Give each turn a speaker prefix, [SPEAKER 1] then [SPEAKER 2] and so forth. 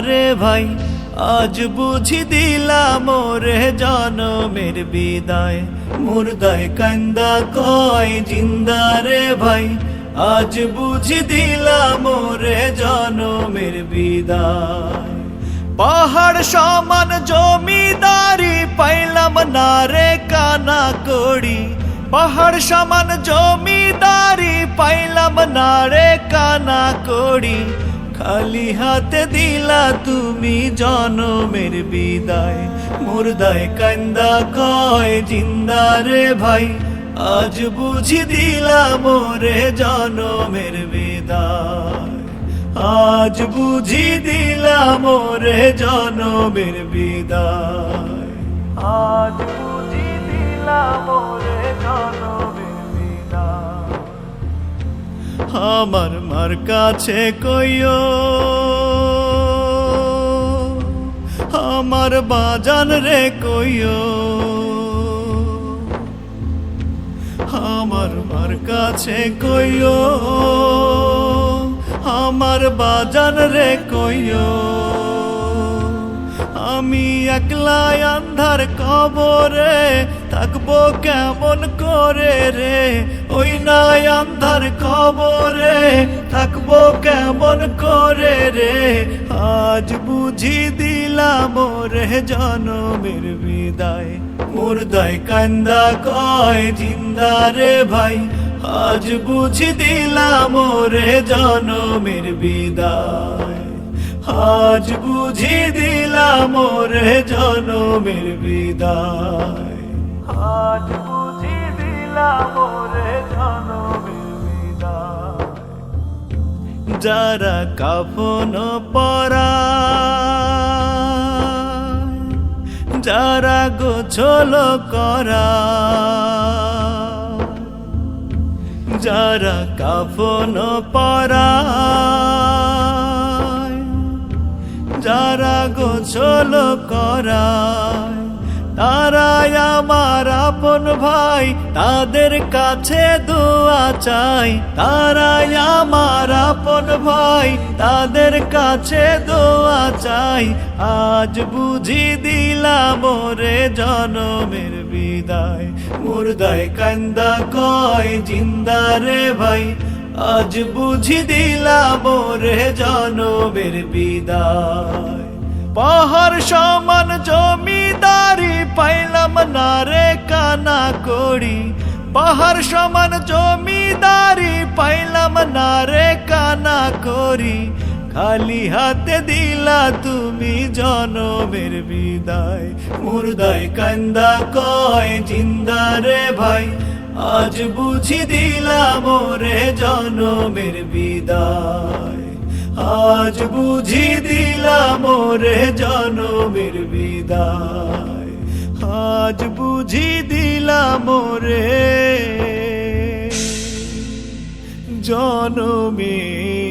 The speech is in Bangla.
[SPEAKER 1] রে ভাই আজ বুঝি দিলাম মোরে জনমের বিদায় মুর্দায় কান্দা কয় জিন্দা রে ভাই আজ বুঝি দিলাম মোরে জনমের বিদায় পাহাড় সমান জমিদারি পাইলাম না রে কানা কড়ি পাহাড় সমান জমিদারি পাইলাম না রে কানা কড়ি খালি হাতে দিলা তুমি জনমের বিদায় মুর্দায় কান্দা কয় জিন্দা রে ভাই আজ বুঝি দিলাম মোরে জনমের বিদায় আজ বুঝি দিলাম মোরে জনমের বিদায় আজ বুঝি দিলাম মোরে জনমের বিদায় আমার মার কাছে কইও আমার বাজান রে কইও আমার মার কাছে কইও আমার বাজান রে কইও আমি একলা আন্ধার কবরে থাকবো কেমন করে রে ওই নাই আন্ধার কবরে থাকবো কেমন করে রে আজ বুঝি দিলাম মোরে জনমের বিদায় মুর্দায় কান্দা কয় জিন্দা রে ভাই আজ বুঝি দিলাম মোরে জনমের বিদায় আজ বুঝি দিলাম মোরে জনমের বিদায় আজ বুঝি দিলাম মোরে জনমের বিদায় যারা কাফন পরা যারা গোছল করা যারা কাফন পরা যারা গোছল করায় তারাই আমার আপন ভাই তাদের কাছে দোয়া চাই তারাই আমার আপন ভাই তাদের কাছে দোয়া চাই আজ বুঝি দিলাম মোরে জনমের বিদায় মুর্দায় কান্দা কয় জিন্দা রে ভাই আজ বুঝি দিলাম মোরে জনমের বিদায় পাহাড় সমান জমিদারি পাইলাম না রে কানা কড়ি পাহাড় সমান জমিদারি পাইলাম না রে কানা কড়ি খালি হাতে দিলা তুমি জনমের বিদায় মুর্দায় কান্দা কয় জিন্দা রে ভাই আজ বুঝি দিলাম মোরে জনমের বিদায় আজ বুঝি দিলাম মোরে জনমের বিদায় আজ বুঝি দিলাম মোরে জনমের